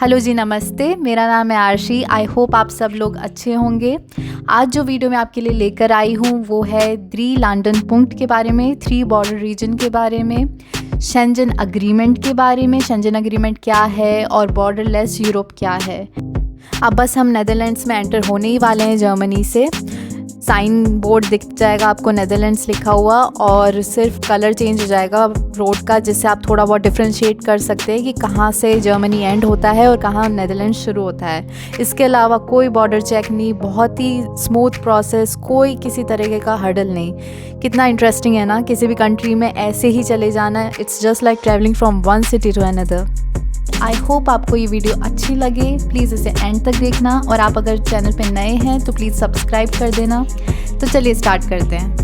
Hello जी, नमस्ते। मेरा नाम है आरशी। आई होप आप सब लोग अच्छे होंगे। आज जो वीडियो मैं आपके लिए लेकर आई हूँ वो है 3 लैंडिंग पॉइंट के बारे में, 3 बॉर्डर रीजन के बारे में, शेंजन अग्रीमेंट के बारे में, शेंजन अग्रीमेंट क्या है और बॉर्डरलेस यूरोप क्या है। अब बस हम नेदरलैंड्स में एंटर होने ही वाले हैं जर्मनी से। साइन बोर्ड दिख जाएगा आपको नेदरलैंड्स लिखा हुआ, और सिर्फ कलर चेंज हो जाएगा रोड का, जिससे आप थोड़ा बहुत डिफ्रेंशिएट कर सकते हैं कि कहाँ से जर्मनी एंड होता है और कहाँ नेदरलैंड्स शुरू होता है। इसके अलावा कोई बॉर्डर चेक नहीं, बहुत ही स्मूथ प्रोसेस, कोई किसी तरीके का हर्डल नहीं। कितना इंटरेस्टिंग है ना, किसी भी कंट्री में ऐसे ही चले जाना। It's just like travelling from one city to another. I hope आपको ये वीडियो अच्छी लगे। प्लीज़ इसे एंड तक देखना, और आप अगर चैनल पे नए हैं तो प्लीज़ सब्सक्राइब कर देना। तो चलिए स्टार्ट करते हैं।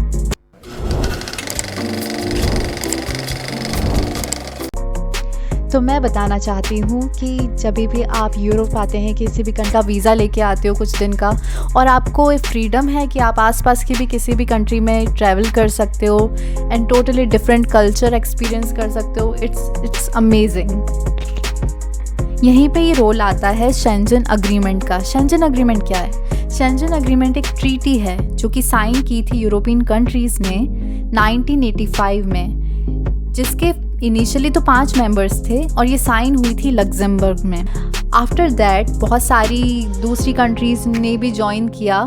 तो मैं बताना चाहती हूँ कि जब भी आप यूरोप आते हैं, किसी भी कंट्री का वीज़ा लेके आते हो कुछ दिन का, और आपको फ्रीडम है कि आप आसपास की भी किसी भी कंट्री में ट्रैवल कर सकते हो and totally different culture experience कर सकते हो। It's amazing. यहीं पे ये रोल आता है शेंजन अग्रीमेंट का। शेंजन अग्रीमेंट क्या है? शेंजन अग्रीमेंट एक ट्रीटी है जो कि साइन की थी यूरोपियन कंट्रीज़ ने 1985 में, जिसके इनिशियली तो 5 मेंबर्स थे और ये साइन हुई थी लग्जमबर्ग में। आफ्टर दैट बहुत सारी दूसरी कंट्रीज़ ने भी ज्वाइन किया,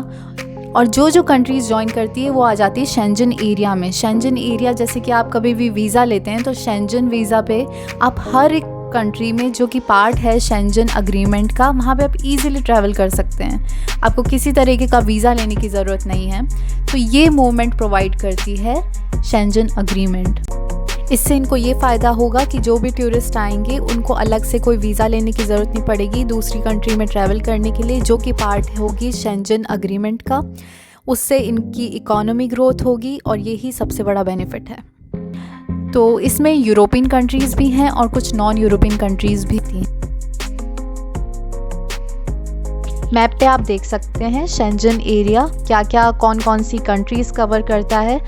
और जो कंट्रीज़ ज्वाइन करती है वो आ जाती है शेंजन एरिया में। शेंजन एरिया, जैसे कि आप कभी भी वीज़ा लेते हैं तो शेंजन वीज़ा पे आप हर एक कंट्री में जो कि पार्ट है शेंजन अग्रीमेंट का, वहाँ पे आप इजीली ट्रैवल कर सकते हैं। आपको किसी तरीके का वीज़ा लेने की ज़रूरत नहीं है। तो ये मूवमेंट प्रोवाइड करती है शेंजन अग्रीमेंट। इससे इनको ये फ़ायदा होगा कि जो भी टूरिस्ट आएंगे उनको अलग से कोई वीज़ा लेने की ज़रूरत नहीं पड़ेगी दूसरी कंट्री में ट्रैवल करने के लिए, जो कि पार्ट होगी शेंजन अग्रीमेंट का। उससे इनकी इकोनॉमी ग्रोथ होगी, और यही सबसे बड़ा बेनिफिट है। तो इसमें यूरोपियन कंट्रीज़ भी हैं और कुछ नॉन यूरोपियन कंट्रीज़ भी थी। मैप पे आप देख सकते हैं शेंजन एरिया क्या क्या कौन कौन सी कंट्रीज़ कवर करता है,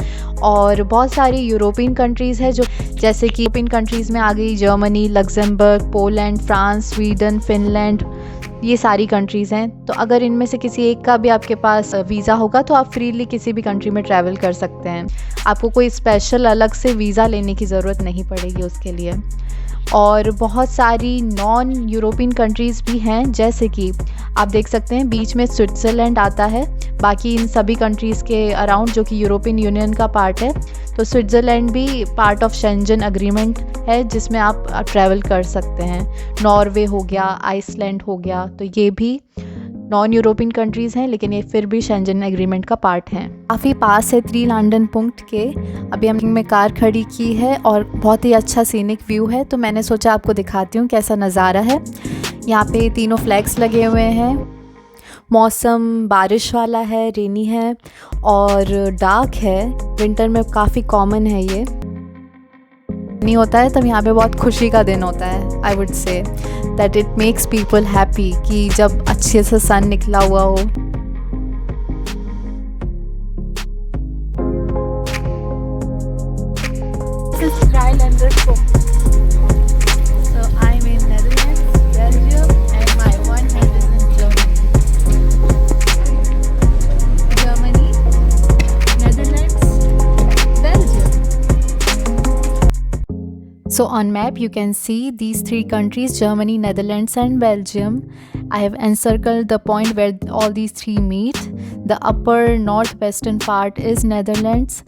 और बहुत सारी यूरोपियन कंट्रीज़ है, जो जैसे कि यूरोपियन कंट्रीज़ में आ गई Germany, Luxembourg, Poland, France, Sweden, Finland, ये सारी कंट्रीज़ हैं। तो अगर इनमें से किसी एक का भी आपके पास वीज़ा होगा तो आप फ्रीली किसी भी कंट्री में ट्रैवल कर सकते हैं। आपको कोई स्पेशल अलग से वीज़ा लेने की ज़रूरत नहीं पड़ेगी उसके लिए। और बहुत सारी नॉन यूरोपियन कंट्रीज़ भी हैं, जैसे कि आप देख सकते हैं बीच में स्विट्ज़रलैंड आता है। बाकी इन सभी कंट्रीज़ के अराउंड जो कि यूरोपियन यूनियन का पार्ट है, तो स्विट्ज़रलैंड भी पार्ट ऑफ शेंजन अग्रीमेंट है, जिसमें आप ट्रैवल कर सकते हैं। नॉर्वे हो गया, आइसलैंड हो गया, तो ये भी नॉन यूरोपियन कंट्रीज़ हैं, लेकिन ये फिर भी शेंजन एग्रीमेंट का पार्ट हैं। काफ़ी पास है 3 लैंडिंग पॉइंट के। अभी हमने कार खड़ी की है और बहुत ही अच्छा सीनिक व्यू है, तो मैंने सोचा आपको दिखाती हूँ कैसा नज़ारा है। यहाँ पे तीनों फ्लैग्स लगे हुए हैं। मौसम बारिश वाला है, रेनी है और डार्क है। विंटर में काफ़ी कॉमन है ये नहीं होता है, तब यहाँ पे बहुत खुशी का दिन होता है। I would say that it makes people happy कि जब अच्छे से सन निकला हुआ हो। This is Thailand. So I'm in Netherlands, Belgium, and my one hand is in Germany, Netherlands, Belgium. So on map you can see these 3 countries, Germany, Netherlands and Belgium. I have encircled the point where all these 3 meet. The upper northwestern part is Netherlands,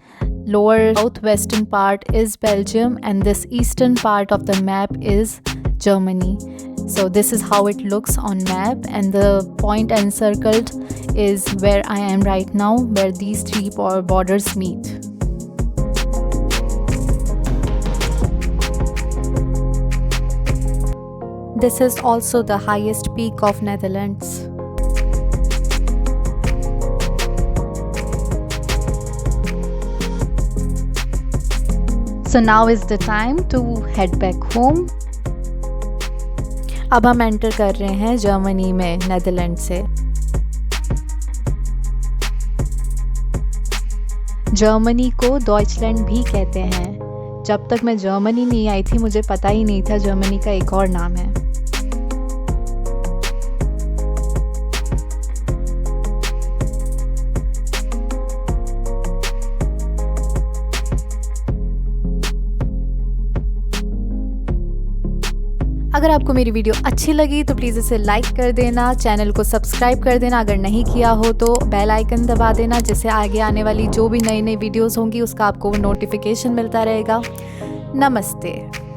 lower southwestern part is Belgium, and this eastern part of the map is Germany. So this is how it looks on map, and the point encircled is where I am right now, where these 3 borders meet. This is also the highest peak of Netherlands. So now is the time to head back home. अब हम enter कर रहे हैं Germany में Netherland से। Germany को Deutschland भी कहते हैं। जब तक मैं जर्मनी नहीं आई थी मुझे पता ही नहीं था जर्मनी का एक और नाम है। अगर आपको मेरी वीडियो अच्छी लगी तो प्लीज़ इसे लाइक कर देना, चैनल को सब्सक्राइब कर देना, अगर नहीं किया हो तो बेल आइकन दबा देना, जिससे आगे आने वाली जो भी नई वीडियोज़ होंगी उसका आपको नोटिफिकेशन मिलता रहेगा। नमस्ते।